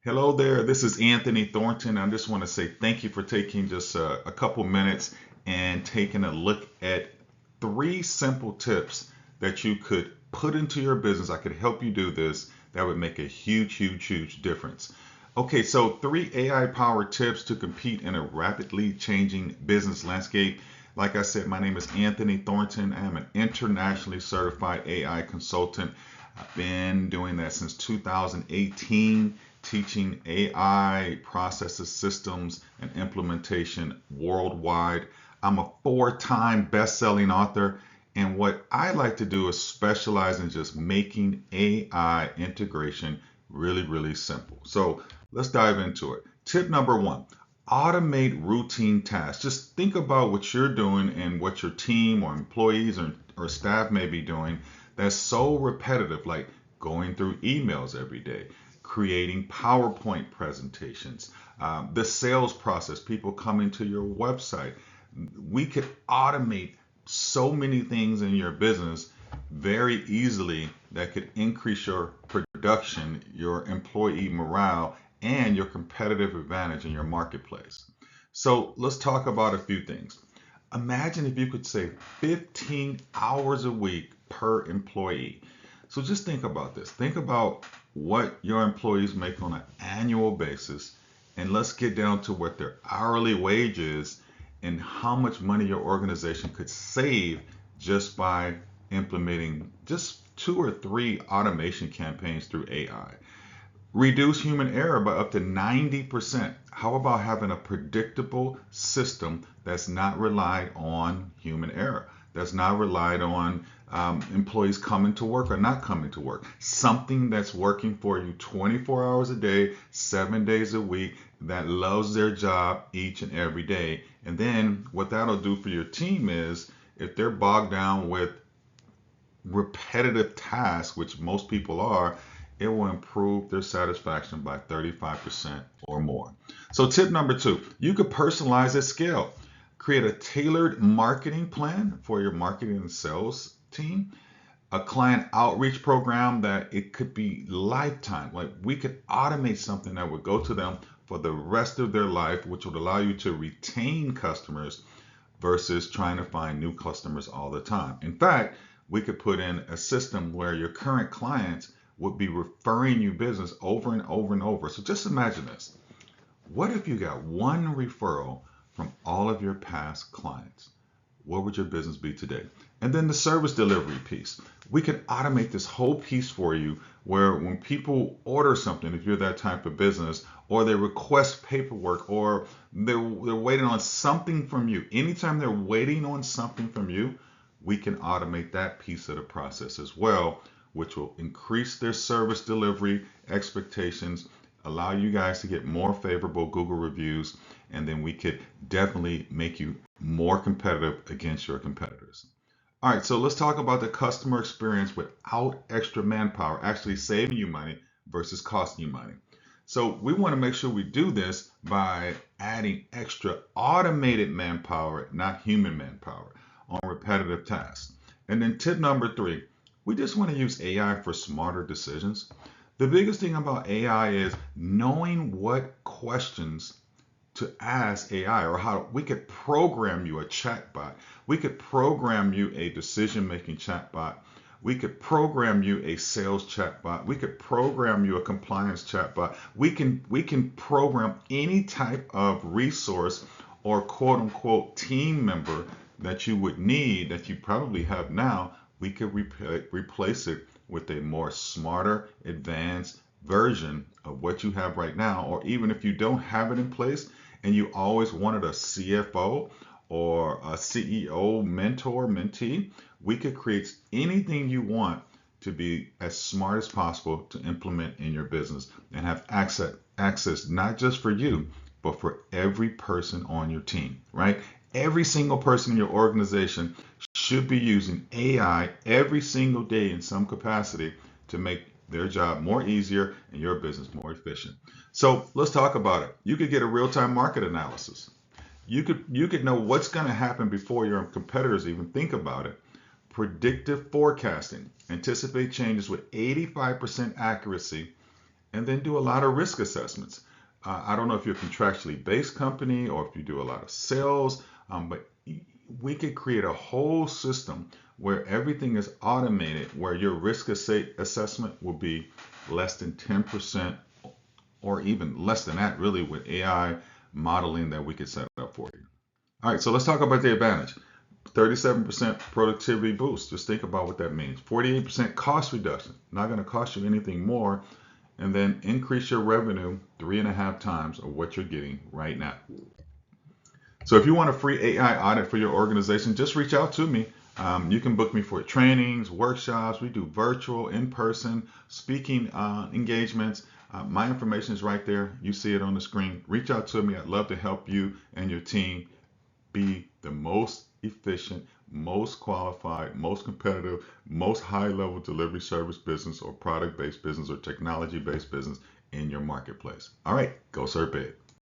Hello there. This is Anthony Thornton. I just want to say thank you for taking just a couple minutes and taking a look at three simple tips that you could put into your business. I could help you do this. That would make a huge difference. Okay, so three AI powered tips to compete in a rapidly changing business landscape. Like I said, my name is Anthony Thornton. I am an internationally certified AI consultant. I've been doing that since 2018, teaching AI processes, systems, and implementation worldwide. I'm a four-time best-selling author, and what I like to do is specialize in just making AI integration really simple. So let's dive into it. Tip number one, automate routine tasks. Just think about what you're doing and what your team or employees or staff may be doing that's so repetitive, like going through emails every day, creating PowerPoint presentations, the sales process, people coming to your website. We could automate so many things in your business very easily that could increase your production, your employee morale, and your competitive advantage in your marketplace. So let's talk about a few things. Imagine if you could save 15 hours a week per employee. So just think about this. Think about what your employees make on an annual basis, and let's get down to what their hourly wage is and how much money your organization could save just by implementing just two or three automation campaigns through AI. Reduce human error by up to 90%. How about having a predictable system that's not relied on human error? That's not relied on employees coming to work or not coming to work. Something that's working for you 24 hours a day, 7 days a week, that loves their job each and every day. And then what that'll do for your team is if they're bogged down with repetitive tasks, which most people are, it will improve their satisfaction by 35% or more. So, tip number two, you could personalize at scale. Create a tailored marketing plan for your marketing and sales team, a client outreach program that it could be lifetime. Like we could automate something that would go to them for the rest of their life, which would allow you to retain customers versus trying to find new customers all the time. In fact, we could put in a system where your current clients would be referring you business over and over and over. So just imagine this. What if you got one referral from all of your past clients? What would your business be today? And then the service delivery piece. We could automate this whole piece for you where when people order something, if you're that type of business, or they request paperwork, or they're waiting on something from you, anytime they're waiting on something from you, we can automate that piece of the process as well, which will increase their service delivery expectations, allow you guys to get more favorable Google reviews, and then we could definitely make you more competitive against your competitors. All right, so let's talk about the customer experience without extra manpower, actually saving you money versus costing you money. So we want to make sure we do this by adding extra automated manpower, not human manpower, on repetitive tasks. And then tip number three, we just want to use AI for smarter decisions. The biggest thing about AI is knowing what questions to ask AI, or how we could program you a chatbot. We could program you a decision making chatbot. We could program you a sales chatbot. We could program you a compliance chatbot. We can program any type of resource or quote unquote team member that you would need that you probably have now. We could replace it with a more smarter, advanced version of what you have right now. Or even if you don't have it in place and you always wanted a CFO or a CEO, mentor, mentee, we could create anything you want to be as smart as possible to implement in your business and have access not just for you, but for every person on your team, right? Every single person in your organization should be using AI every single day in some capacity to make their job more easier and your business more efficient. So let's talk about it. You could get a real-time market analysis. You could know what's going to happen before your competitors even think about it. Predictive forecasting. Anticipate changes with 85% accuracy and then do a lot of risk assessments. I don't know if you're a contractually based company or if you do a lot of sales, but we could create a whole system where everything is automated, where your risk assessment will be less than 10% or even less than that, really, with AI modeling that we could set up for you. All right, so let's talk about the advantage. 37% productivity boost. Just think about what that means. 48% cost reduction. Not going to cost you anything more. And then increase your revenue 3.5 times of what you're getting right now. So if you want a free AI audit for your organization, just reach out to me. You can book me for trainings, workshops. We do virtual, in-person, speaking engagements. My information is right there. You see it on the screen. Reach out to me. I'd love to help you and your team be the most efficient, most qualified, most competitive, most high-level delivery service business or product-based business or technology-based business in your marketplace. All right, go serve big.